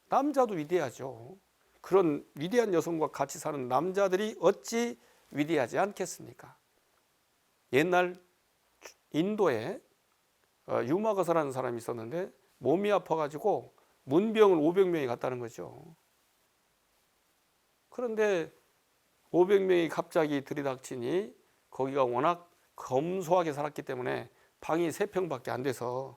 남자도 위대하죠. 그런 위대한 여성과 같이 사는 남자들이 어찌 위대하지 않겠습니까? 옛날 인도에 유마거사라는 사람이 있었는데 몸이 아파가지고 문병을 500명이 갔다는 거죠. 그런데 500명이 갑자기 들이닥치니 거기가 워낙 검소하게 살았기 때문에 방이 3평밖에 안 돼서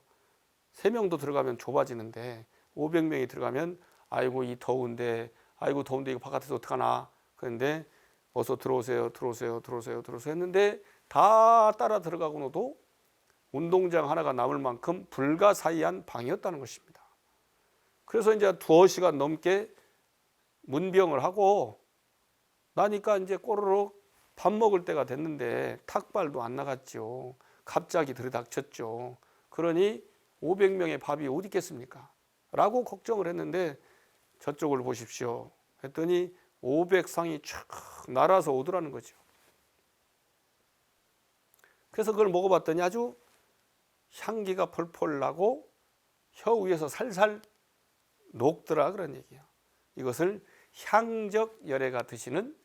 3명도 들어가면 좁아지는데 500명이 들어가면 아이고 이 더운데, 아이고 더운데 이거 바깥에서 어떡하나. 그런데 어서 들어오세요, 들어오세요, 들어오세요, 들어오세요 했는데 다 따라 들어가고도 운동장 하나가 남을 만큼 불가사의한 방이었다는 것입니다. 그래서 이제 2시간 넘게 문병을 하고 나니까 이제 꼬르륵 밥 먹을 때가 됐는데 탁발도 안 나갔죠. 갑자기 들이닥쳤죠. 그러니 500명의 밥이 어디 있겠습니까? 라고 걱정을 했는데 저쪽을 보십시오 했더니 500상이 쫙 날아서 오더라는 거죠. 그래서 그걸 먹어봤더니 아주 향기가 펄펄 나고 혀 위에서 살살 녹더라 그런 얘기예요. 이것을 향적 열애가 드시는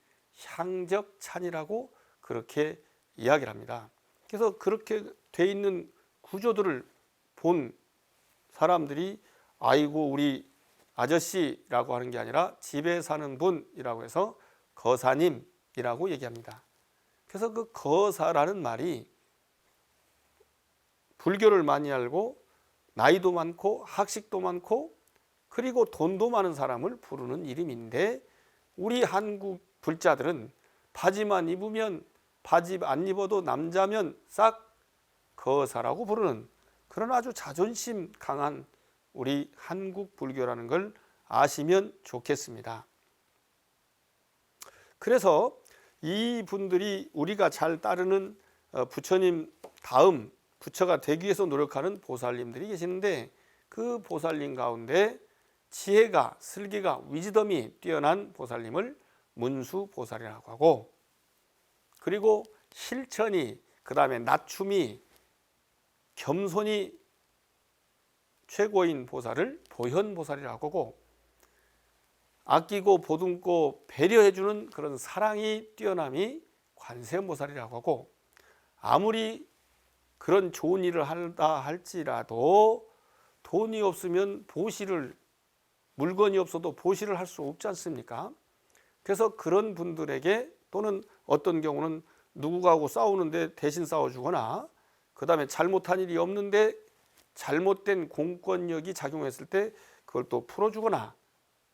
향적 찬이라고 그렇게 이야기를 합니다. 그래서 그렇게 돼 있는 구조들을 본 사람들이 아이고 우리 아저씨라고 하는 게 아니라 집에 사는 분이라고 해서 거사님이라고 얘기합니다. 그래서 그 거사라는 말이 불교를 많이 알고 나이도 많고 학식도 많고 그리고 돈도 많은 사람을 부르는 이름인데 우리 한국 불자들은 바지만 입으면 바지 안 입어도 남자면 싹 거사라고 부르는 그런 아주 자존심 강한 우리 한국 불교라는 걸 아시면 좋겠습니다. 그래서 이 분들이 우리가 잘 따르는 부처님 다음 부처가 되기 위해서 노력하는 보살님들이 계시는데 그 보살님 가운데 지혜가 슬기가 위즈덤이 뛰어난 보살님을 문수보살이라고 하고 그리고 실천이 그 다음에 낮춤이 겸손이 최고인 보살을 보현보살이라고 하고 아끼고 보듬고 배려해주는 그런 사랑이 뛰어남이 관세음보살이라고 하고 아무리 그런 좋은 일을 한다 할지라도 돈이 없으면 보시를 물건이 없어도 보시를 할 수 없지 않습니까? 그래서 그런 분들에게 또는 어떤 경우는 누구하고 싸우는데 대신 싸워주거나 그 다음에 잘못한 일이 없는데 잘못된 공권력이 작용했을 때 그걸 또 풀어주거나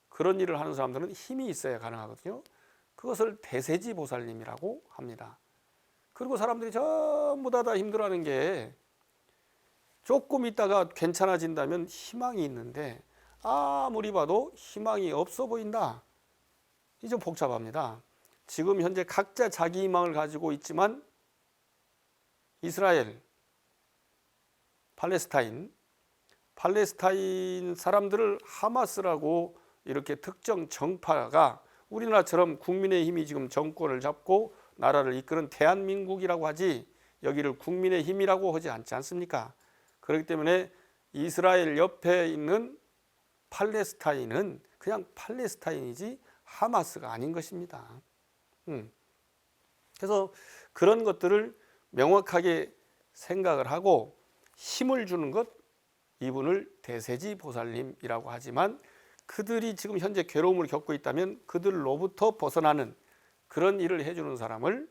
그런 일을 하는 사람들은 힘이 있어야 가능하거든요. 그것을 대세지 보살님이라고 합니다. 그리고 사람들이 전부 다 힘들어하는 게 조금 있다가 괜찮아진다면 희망이 있는데 아무리 봐도 희망이 없어 보인다. 이 좀 복잡합니다. 지금 현재 각자 자기 희망을 가지고 있지만 이스라엘, 팔레스타인 사람들을 하마스라고 이렇게 특정 정파가 우리나라처럼 국민의힘이 지금 정권을 잡고 나라를 이끄는 대한민국이라고 하지 여기를 국민의힘이라고 하지 않지 않습니까? 그렇기 때문에 이스라엘 옆에 있는 팔레스타인은 그냥 팔레스타인이지 하마스가 아닌 것입니다. 그래서 그런 것들을 명확하게 생각을 하고 힘을 주는 것 이분을 대세지 보살님이라고 하지만 그들이 지금 현재 괴로움을 겪고 있다면 그들로부터 벗어나는 그런 일을 해주는 사람을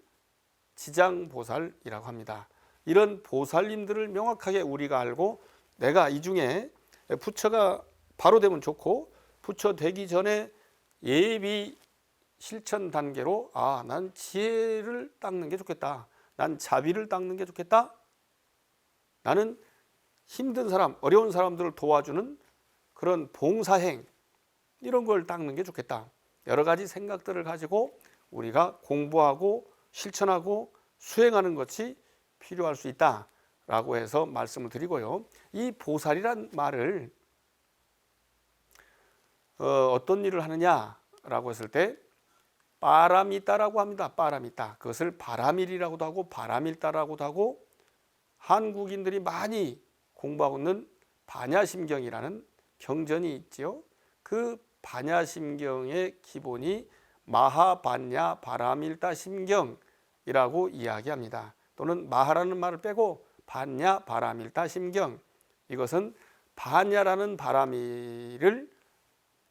지장보살이라고 합니다. 이런 보살님들을 명확하게 우리가 알고 내가 이 중에 부처가 바로 되면 좋고 부처 되기 전에 예비 실천 단계로 난 지혜를 닦는 게 좋겠다. 난 자비를 닦는 게 좋겠다. 나는 힘든 사람, 어려운 사람들을 도와주는 그런 봉사행 이런 걸 닦는 게 좋겠다. 여러 가지 생각들을 가지고 우리가 공부하고 실천하고 수행하는 것이 필요할 수 있다라고 해서 말씀을 드리고요. 이 보살이란 말을 어떤 일을 하느냐라고 했을 때 빠라미따라고 합니다. 빠라미따. 그것을 바라밀이라고도 하고 바라밀따라고도 하고 한국인들이 많이 공부하고 있는 반야심경이라는 경전이 있지요. 그 반야심경의 기본이 마하반야 바라밀따 심경이라고 이야기합니다. 또는 마하라는 말을 빼고 반야 바라밀따 심경. 이것은 반야라는 바라밀을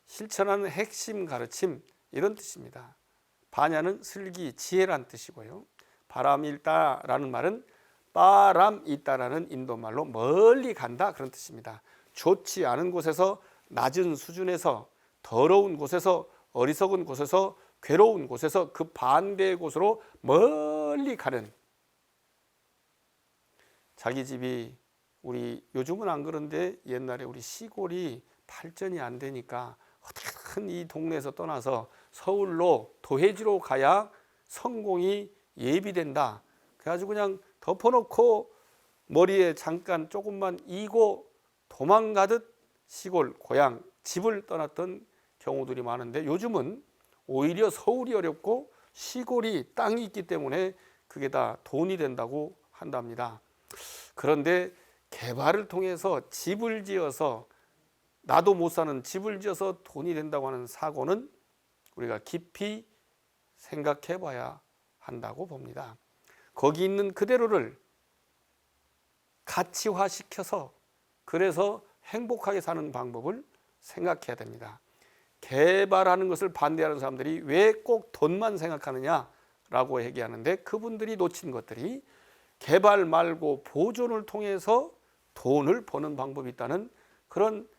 실천하는 핵심 가르침 이런 뜻입니다. 반야는 슬기, 지혜란 뜻이고요. 바람일다라는 말은 빠람 있다라는 인도말로 멀리 간다 그런 뜻입니다. 좋지 않은 곳에서 낮은 수준에서 더러운 곳에서, 어리석은 곳에서, 괴로운 곳에서 그 반대의 곳으로 멀리 가는, 자기 집이, 우리 요즘은 안 그런데 옛날에 우리 시골이 발전이 안 되니까 어떻게든 이 동네에서 떠나서 서울로 도해지로 가야 성공이 예비된다. 그래가지고 그냥 덮어놓고 머리에 잠깐 조금만 이고 도망가듯 시골, 고향, 집을 떠났던 경우들이 많은데, 요즘은 오히려 서울이 어렵고 시골이 땅이 있기 때문에 그게 다 돈이 된다고 한답니다. 그런데 개발을 통해서 집을 지어서, 나도 못 사는 집을 지어서 돈이 된다고 하는 사고는 우리가 깊이 생각해 봐야 한다고 봅니다. 거기 있는 그대로를 가치화시켜서, 그래서 행복하게 사는 방법을 생각해야 됩니다. 개발하는 것을 반대하는 사람들이 왜 꼭 돈만 생각하느냐라고 얘기하는데, 그분들이 놓친 것들이 개발 말고 보존을 통해서 돈을 버는 방법이 있다는 그런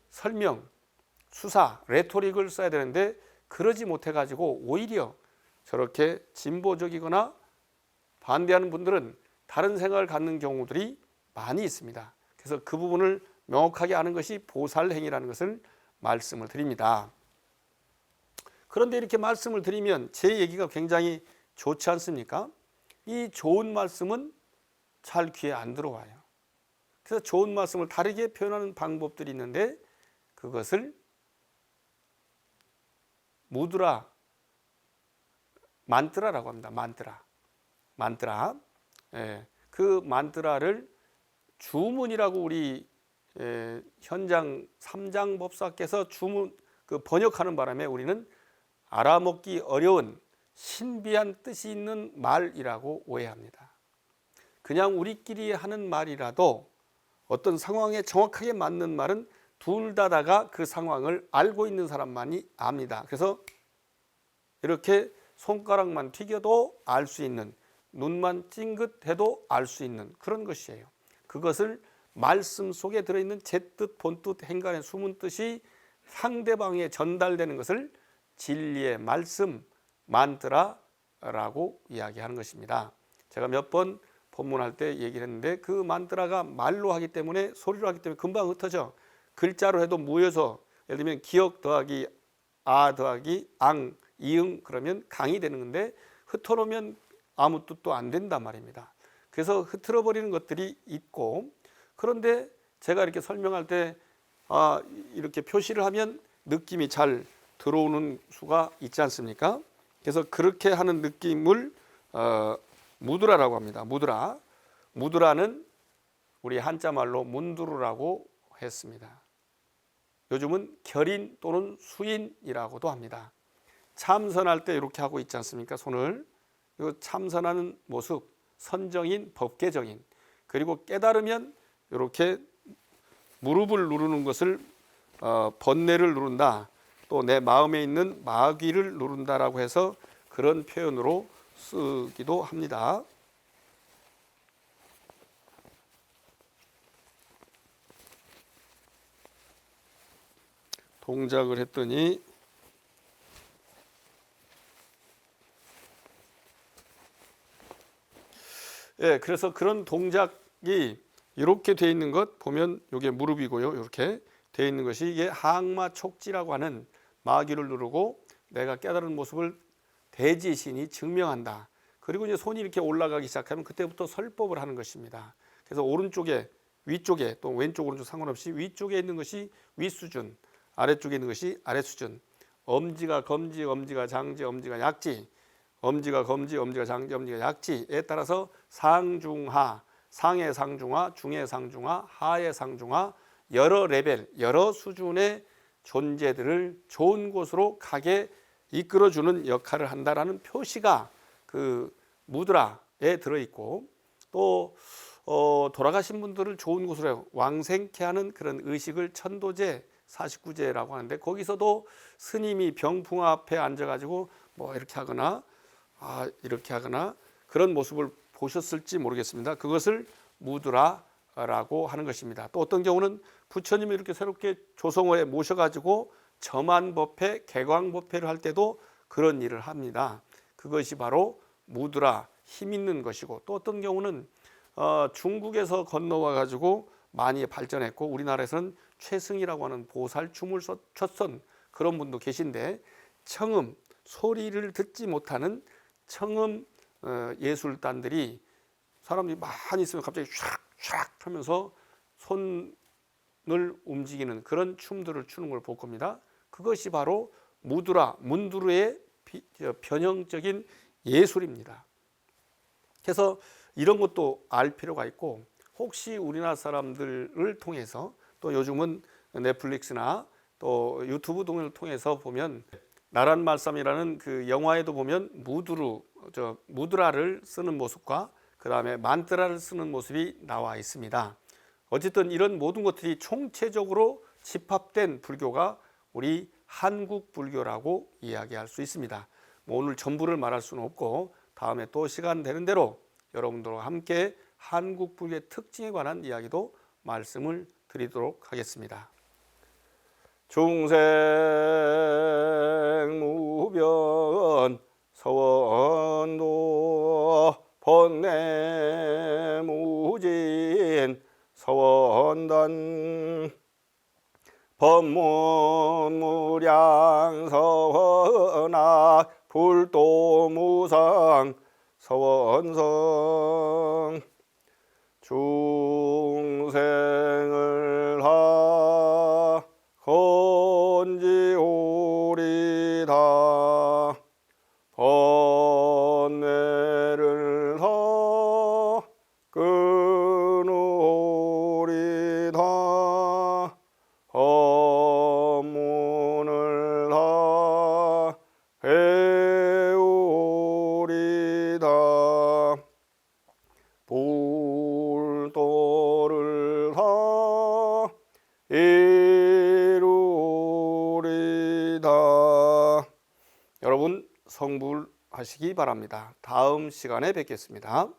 설명, 수사, 레토릭을 써야 되는데, 그러지 못해 가지고 오히려 저렇게 진보적이거나 반대하는 분들은 다른 생각을 갖는 경우들이 많이 있습니다. 그래서 그 부분을 명확하게 아는 것이 보살행위라는 것을 말씀을 드립니다. 그런데 이렇게 말씀을 드리면 제 얘기가 굉장히 좋지 않습니까? 이 좋은 말씀은 잘 귀에 안 들어와요. 그래서 좋은 말씀을 다르게 표현하는 방법들이 있는데, 그것을 무드라, 만트라라고 합니다. 만트라. 예, 그 만트라를 주문이라고 우리 현장 삼장법사께서 주문 번역하는 바람에 우리는 알아먹기 어려운 신비한 뜻이 있는 말이라고 오해합니다. 그냥 우리끼리 하는 말이라도 어떤 상황에 정확하게 맞는 말은 둘 다다가 그 상황을 알고 있는 사람만이 압니다. 그래서 이렇게 손가락만 튀겨도 알 수 있는, 눈만 찡긋해도 알 수 있는 그런 것이에요. 그것을 말씀 속에 들어있는 제뜻, 본뜻, 행간의 숨은 뜻이 상대방에 전달되는 것을 진리의 말씀, 만트라라고 이야기하는 것입니다. 제가 몇 번 법문할 때 얘기를 했는데, 그 만트라가 말로 하기 때문에, 소리로 하기 때문에 금방 흩어져. 글자로 해도 무여서, 예를 들면 기억 더하기 아 더하기 앙, 이응 그러면 강이 되는 건데, 흩어놓으면 아무 뜻도 안 된단 말입니다. 그래서 흐트러버리는 것들이 있고, 그런데 제가 이렇게 설명할 때 이렇게 표시를 하면 느낌이 잘 들어오는 수가 있지 않습니까? 그래서 그렇게 하는 느낌을 무드라라고 합니다. 무드라는 우리 한자말로 문두루라고 했습니다. 요즘은 결인 또는 수인이라고도 합니다. 참선할 때 이렇게 하고 있지 않습니까? 손을. 참선하는 모습, 선정인, 법계정인, 그리고 깨달으면 이렇게 무릎을 누르는 것을 번뇌를 누른다, 또 내 마음에 있는 마귀를 누른다라고 해서 그런 표현으로 쓰기도 합니다. 동작을 했더니 그래서 그런 동작이 이렇게 되어 있는 것 보면, 이게 무릎이고요. 이렇게 되어 있는 것이 이게 항마 촉지라고 하는, 마귀를 누르고 내가 깨달은 모습을 대지신이 증명한다. 그리고 이제 손이 이렇게 올라가기 시작하면 그때부터 설법을 하는 것입니다. 그래서 오른쪽에, 위쪽에, 또 왼쪽 오른쪽 상관없이 위쪽에 있는 것이 윗수준, 아래쪽에 있는 것이 아래수준, 엄지가 검지, 엄지가 장지, 엄지가 약지, 엄지가 검지, 엄지가 장지, 엄지가 약지에 따라서 상중하, 상의 상중하, 중의 상중하, 하의 상중하, 여러 레벨, 여러 수준의 존재들을 좋은 곳으로 가게 이끌어주는 역할을 한다라는 표시가 그 무드라에 들어있고, 또 돌아가신 분들을 좋은 곳으로 왕생케 하는 그런 의식을 천도제, 49제라고 하는데, 거기서도 스님이 병풍 앞에 앉아가지고 뭐 이렇게 하거나 이렇게 하거나 그런 모습을 보셨을지 모르겠습니다. 그것을 무드라라고 하는 것입니다. 또 어떤 경우는 부처님이 이렇게 새롭게 조성호에 모셔가지고 점안법회, 개광법회를 할 때도 그런 일을 합니다. 그것이 바로 무드라, 힘 있는 것이고, 또 어떤 경우는 중국에서 건너와 가지고 많이 발전했고 우리나라에서는 최승이라고 하는 보살춤을 췄던 그런 분도 계신데, 청음, 소리를 듣지 못하는 청음 예술단들이 사람들이 많이 있으면 갑자기 샥샥 하면서 손을 움직이는 그런 춤들을 추는 걸 볼 겁니다. 그것이 바로 무드라, 문두르의 변형적인 예술입니다. 그래서 이런 것도 알 필요가 있고, 혹시 우리나라 사람들을 통해서, 또 요즘은 넷플릭스나 또 유튜브 등을 통해서 보면 나란 말씀이라는 그 영화에도 보면 무드라를 쓰는 모습과 그 다음에 만트라를 쓰는 모습이 나와 있습니다. 어쨌든 이런 모든 것들이 총체적으로 집합된 불교가 우리 한국 불교라고 이야기할 수 있습니다. 오늘 전부를 말할 수는 없고 다음에 또 시간 되는 대로 여러분들과 함께 한국 불교의 특징에 관한 이야기도 말씀을 드리도록 하겠습니다. 중생무변 서원도 번뇌무진 서원단 법문무량 서원악 불도무상 서원성 중생을 건지오리다 번뇌를 끊으오리다 법문을 배우리다 불도를 이루리다. 여러분 성불하시기 바랍니다. 다음 시간에 뵙겠습니다.